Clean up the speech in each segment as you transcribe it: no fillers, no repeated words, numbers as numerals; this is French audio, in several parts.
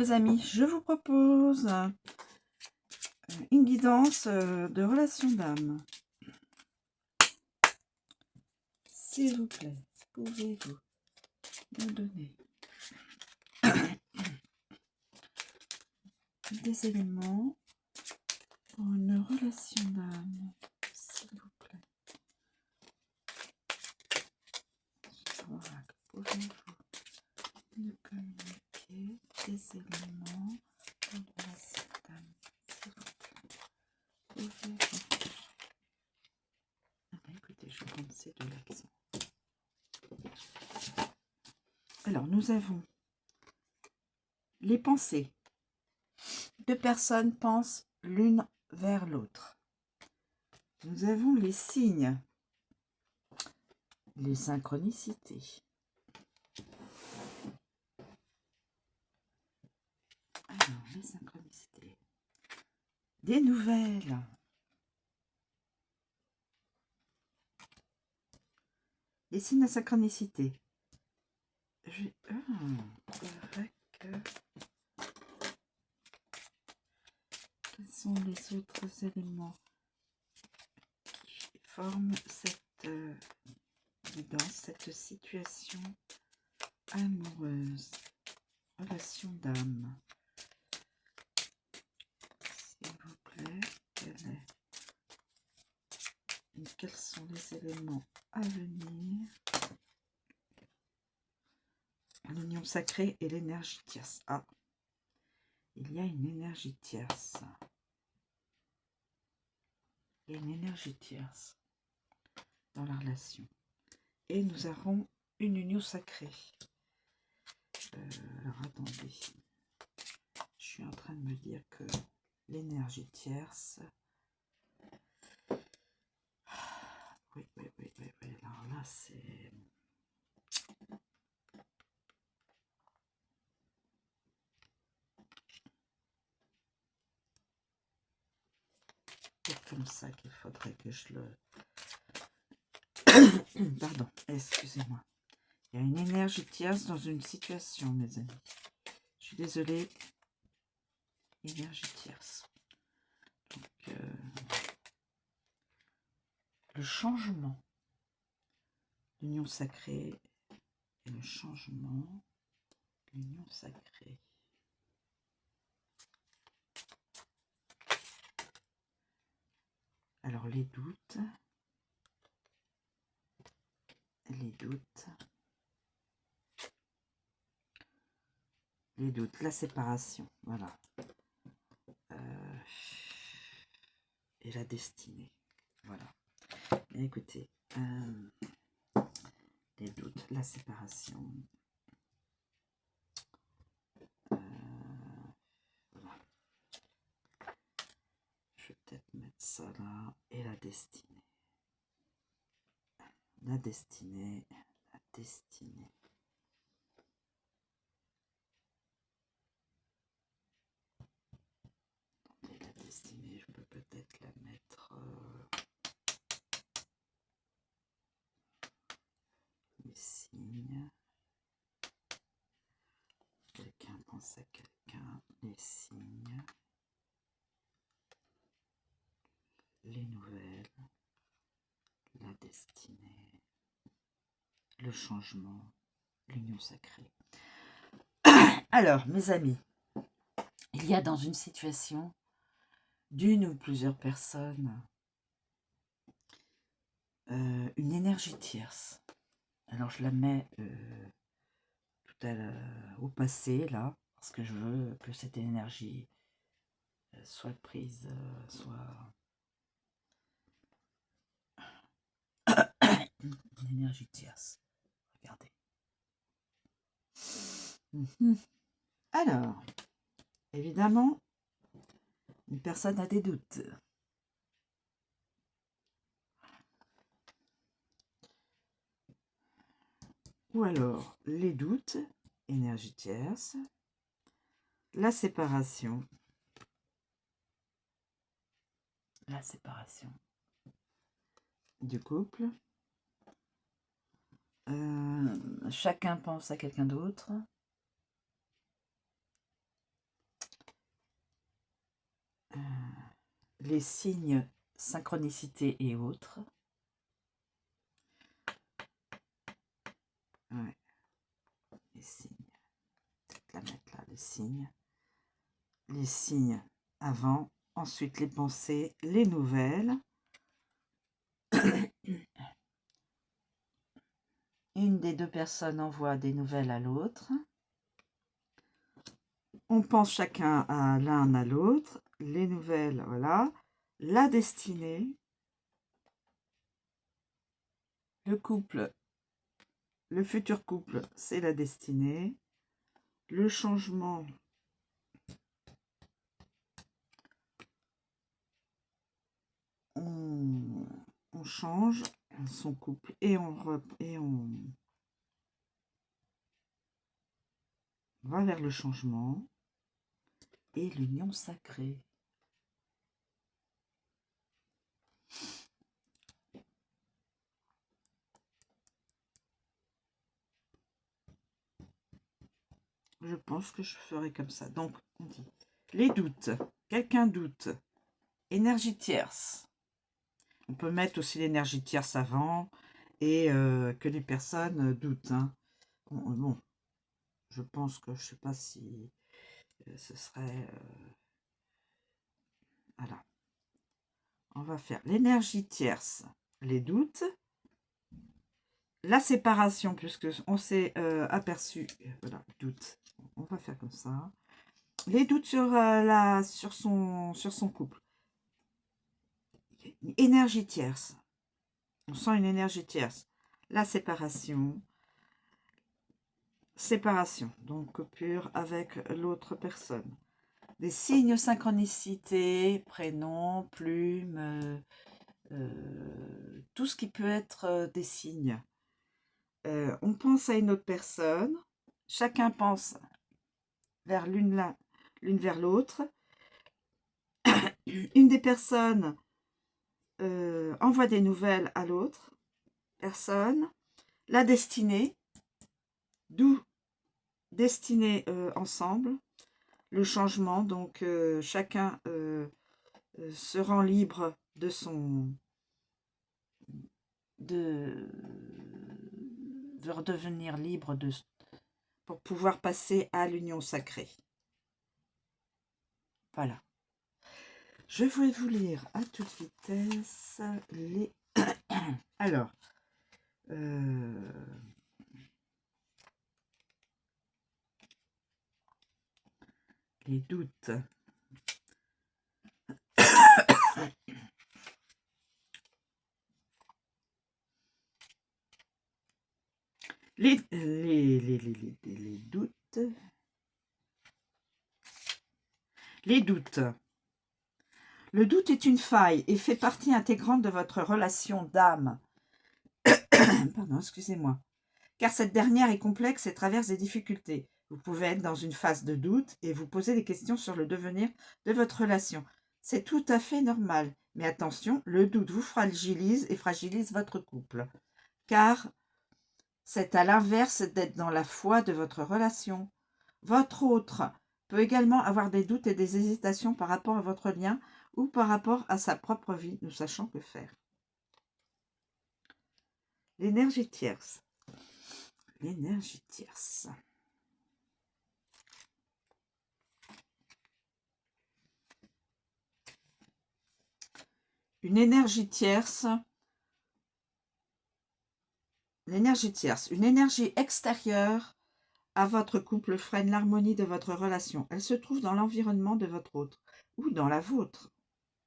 mes amis, je vous propose une guidance de relation d'âme. S'il vous plaît, pouvez-vous me donner des éléments pour une relation d'âme, s'il vous plaît. Voilà, pouvez-vous me communiquer des éléments pour une relation d'âme, s'il vous plaît. Pouvez-vous... Ah ben, écoutez, je prends ces deux l'accent. Alors, nous avons les pensées. Deux personnes pensent l'une vers l'autre. Nous avons les signes, les synchronicités. Alors, les synchronicités. Des nouvelles. Les signes de synchronicité. Quels sont les autres éléments qui forment cette guidance, cette situation amoureuse, relation d'âme? S'il vous plaît, quels sont les éléments à venir? L'union sacrée et l'énergie tierce. Ah, il y a une énergie tierce. Il y a une énergie tierce dans la relation. Et nous avons une union sacrée. Alors attendez. Je suis en train de me dire que l'énergie tierce... Oui. Alors là, c'est... C'est comme ça qu'il faudrait que je le... Pardon, excusez-moi. Il y a une énergie tierce dans une situation, mes amis. Je suis désolée. Énergie tierce. Donc, le changement. L'union sacrée et le changement. L'union sacrée. Alors, les doutes. La séparation, voilà. Et la destinée, voilà. Et écoutez, les doutes, la séparation. Voilà. Je vais peut-être mettre ça là. Et la destinée. La destinée. Et la destinée, je peux peut-être la mettre... les signes. Quelqu'un pense à quelqu'un. Les signes. Les nouvelles. La destinée. Le changement. L'union sacrée. Alors, mes amis, il y a dans une situation d'une ou plusieurs personnes une énergie tierce. Alors, je la mets tout au passé, là, parce que je veux que cette énergie soit prise, soit... une énergie tierce. Regardez. Alors, évidemment, une personne a des doutes. Ou alors, les doutes, énergie tierce, la séparation du couple. Chacun pense à quelqu'un d'autre. les signes synchronicité et autres. Ouais, les signes. Peut-être la mettre là, les signes avant, ensuite les pensées, les nouvelles. Une des deux personnes envoie des nouvelles à l'autre. On pense chacun à l'un à l'autre. Les nouvelles, voilà. La destinée. Le couple, le futur couple, c'est la destinée. Le changement. On change son couple et on va vers le changement et l'union sacrée. Je pense que je ferai comme ça. Donc, on dit les doutes. Quelqu'un doute. Énergie tierce. On peut mettre aussi l'énergie tierce avant et que les personnes doutent. Hein. Bon, je pense que je ne sais pas si ce serait... voilà. On va faire l'énergie tierce, les doutes, la séparation, puisque on s'est aperçu, voilà, doute. On va faire comme ça. Les doutes sur son couple. Énergie tierce. On sent une énergie tierce. La séparation. Séparation, donc coupure avec l'autre personne. Des signes synchronicité, prénom, plume, tout ce qui peut être des signes. On pense à une autre personne. Chacun pense vers l'une vers l'autre. Une des personnes envoie des nouvelles à l'autre personne. La destinée, d'où destinée ensemble. Le changement, donc chacun se rend libre de son... de redevenir libre pour pouvoir passer à l'union sacrée. Voilà. Je vais vous lire à toute vitesse les... Alors, les doutes. Les doutes. Les doutes. Le doute est une faille et fait partie intégrante de votre relation d'âme. Pardon, excusez-moi. Car cette dernière est complexe et traverse des difficultés. Vous pouvez être dans une phase de doute et vous poser des questions sur le devenir de votre relation. C'est tout à fait normal. Mais attention, le doute vous fragilise et fragilise votre couple. Car c'est à l'inverse d'être dans la foi de votre relation. Votre autre peut également avoir des doutes et des hésitations par rapport à votre lien ou par rapport à sa propre vie, ne sachant que faire. L'énergie tierce. L'énergie tierce. Une énergie tierce. L'énergie tierce. Une énergie extérieure à votre couple freine l'harmonie de votre relation. Elle se trouve dans l'environnement de votre autre ou dans la vôtre,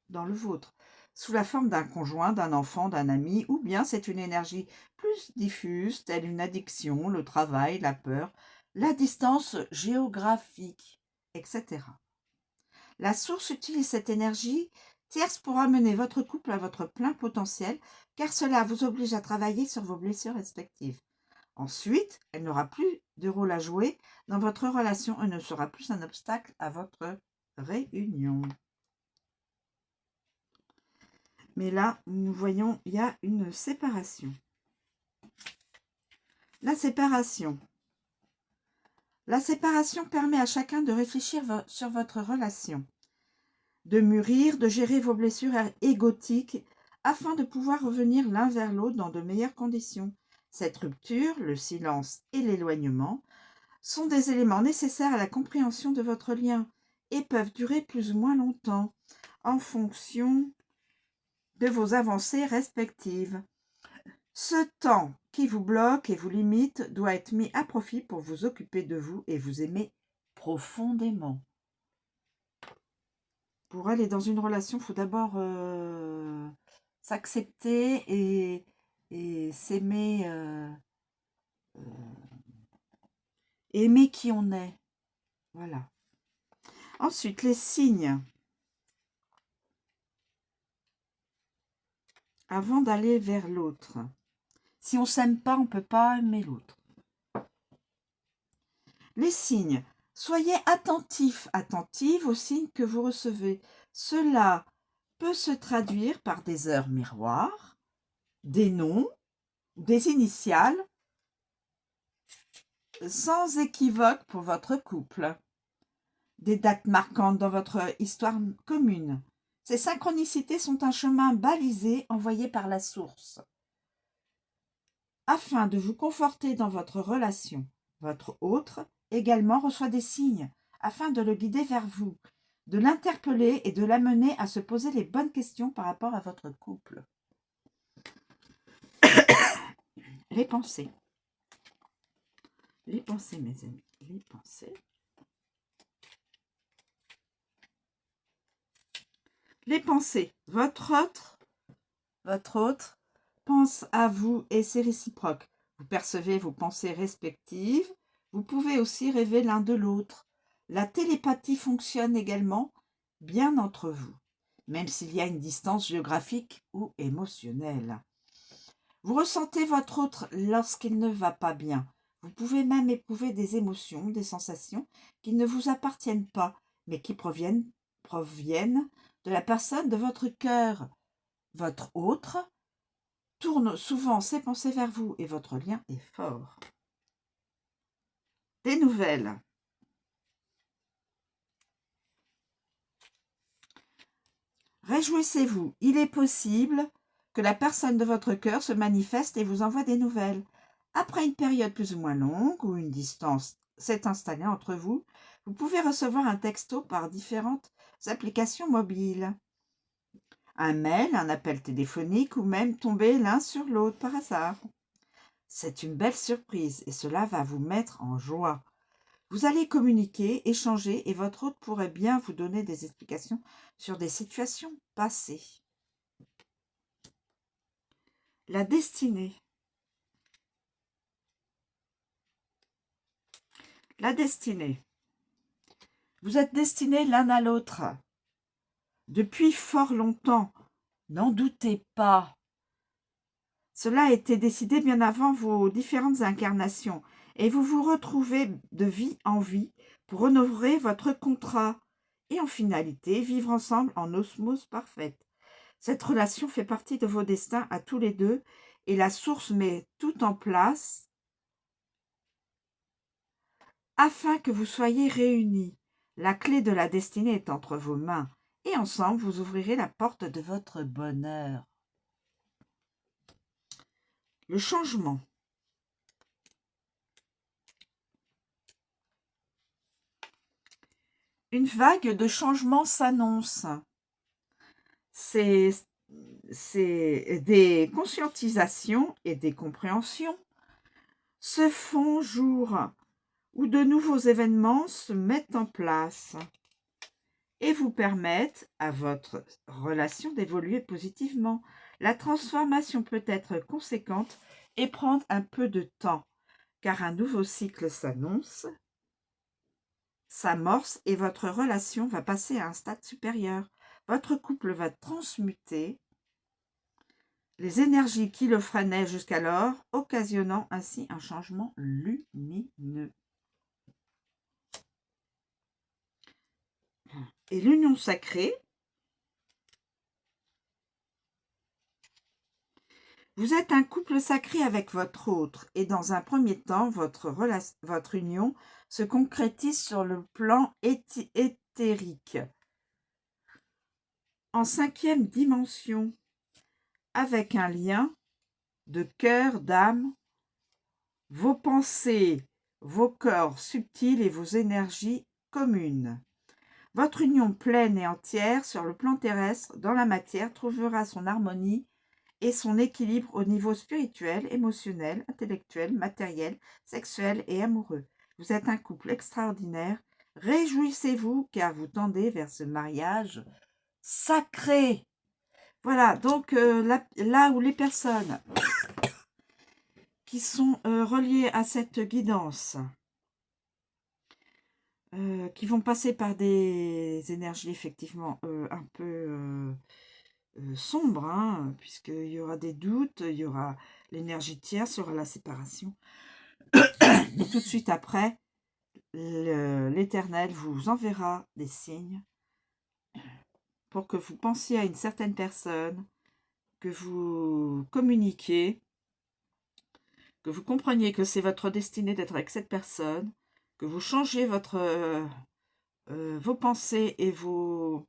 dans le vôtre, sous la forme d'un conjoint, d'un enfant, d'un ami, ou bien c'est une énergie plus diffuse, telle une addiction, le travail, la peur, la distance géographique, etc. La source utilise cette énergie tierce pour amener votre couple à votre plein potentiel, car cela vous oblige à travailler sur vos blessures respectives. Ensuite, elle n'aura plus de rôle à jouer dans votre relation et ne sera plus un obstacle à votre réunion. Mais là, nous voyons, il y a une séparation. La séparation. La séparation permet à chacun de réfléchir sur votre relation, de mûrir, de gérer vos blessures égotiques afin de pouvoir revenir l'un vers l'autre dans de meilleures conditions. Cette rupture, le silence et l'éloignement sont des éléments nécessaires à la compréhension de votre lien et peuvent durer plus ou moins longtemps en fonction de vos avancées respectives. Ce temps qui vous bloque et vous limite doit être mis à profit pour vous occuper de vous et vous aimer profondément. Pour aller dans une relation, il faut d'abord s'accepter et s'aimer, aimer qui on est. Voilà. Ensuite, les signes. Avant d'aller vers l'autre. Si on ne s'aime pas, on ne peut pas aimer l'autre. Les signes. Soyez attentifs, attentive aux signes que vous recevez. Cela peut se traduire par des heures miroirs, des noms, des initiales, sans équivoque pour votre couple, des dates marquantes dans votre histoire commune. Ces synchronicités sont un chemin balisé envoyé par la source. Afin de vous conforter dans votre relation, votre autre également reçoit des signes afin de le guider vers vous, de l'interpeller et de l'amener à se poser les bonnes questions par rapport à votre couple. Les pensées. Les pensées, mes amis. Les pensées. Les pensées. Votre autre pense à vous et c'est réciproque. Vous percevez vos pensées respectives. Vous pouvez aussi rêver l'un de l'autre. La télépathie fonctionne également bien entre vous, même s'il y a une distance géographique ou émotionnelle. Vous ressentez votre autre lorsqu'il ne va pas bien. Vous pouvez même éprouver des émotions, des sensations qui ne vous appartiennent pas, mais qui proviennent de la personne de votre cœur. Votre autre tourne souvent ses pensées vers vous et votre lien est fort. Des nouvelles. Réjouissez-vous, il est possible que la personne de votre cœur se manifeste et vous envoie des nouvelles. Après une période plus ou moins longue où une distance s'est installée entre vous, vous pouvez recevoir un texto par différentes applications mobiles. Un mail, un appel téléphonique ou même tomber l'un sur l'autre par hasard. C'est une belle surprise et cela va vous mettre en joie. Vous allez communiquer, échanger et votre hôte pourrait bien vous donner des explications sur des situations passées. La destinée. La destinée. Vous êtes destinés l'un à l'autre. Depuis fort longtemps, n'en doutez pas. Cela a été décidé bien avant vos différentes incarnations et vous vous retrouvez de vie en vie pour honorer votre contrat et en finalité vivre ensemble en osmose parfaite. Cette relation fait partie de vos destins à tous les deux et la source met tout en place afin que vous soyez réunis. La clé de la destinée est entre vos mains et ensemble vous ouvrirez la porte de votre bonheur. Le changement. Une vague de changement s'annonce. C'est des conscientisations et des compréhensions se font jour où de nouveaux événements se mettent en place et vous permettent à votre relation d'évoluer positivement. La transformation peut être conséquente et prendre un peu de temps, car un nouveau cycle s'amorce et votre relation va passer à un stade supérieur. Votre couple va transmuter les énergies qui le freinaient jusqu'alors, occasionnant ainsi un changement lumineux. Et l'union sacrée, vous êtes un couple sacré avec votre autre et dans un premier temps, votre union se concrétise sur le plan éthérique. en 5e dimension, avec un lien de cœur, d'âme, vos pensées, vos corps subtils et vos énergies communes. Votre union pleine et entière sur le plan terrestre, dans la matière, trouvera son harmonie et son équilibre au niveau spirituel, émotionnel, intellectuel, matériel, sexuel et amoureux. Vous êtes un couple extraordinaire. Réjouissez-vous car vous tendez vers ce mariage sacré. Voilà, donc là où les personnes qui sont reliées à cette guidance, qui vont passer par des énergies effectivement un peu sombres, hein, puisqu'il y aura des doutes, il y aura l'énergie tierce, il y aura la séparation. Mais tout de suite après, l'Éternel vous enverra des signes pour que vous pensiez à une certaine personne, que vous communiquiez, que vous compreniez que c'est votre destinée d'être avec cette personne, que vous changiez vos pensées et tout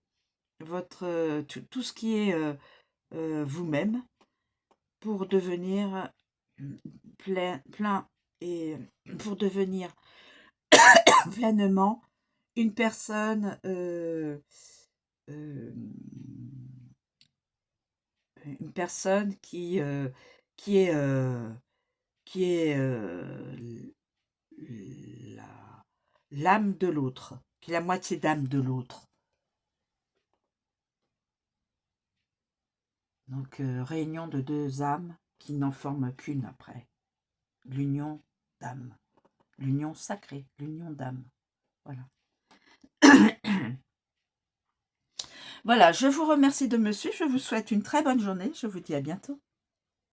ce qui est vous-même pour devenir plein et pour devenir pleinement une personne qui est l'âme de l'autre, qui est la moitié d'âme de l'autre. Donc, réunion de deux âmes qui n'en forment qu'une après. L'union d'âme. L'union sacrée, l'union d'âme. Voilà. Voilà, je vous remercie de me suivre. Je vous souhaite une très bonne journée. Je vous dis à bientôt.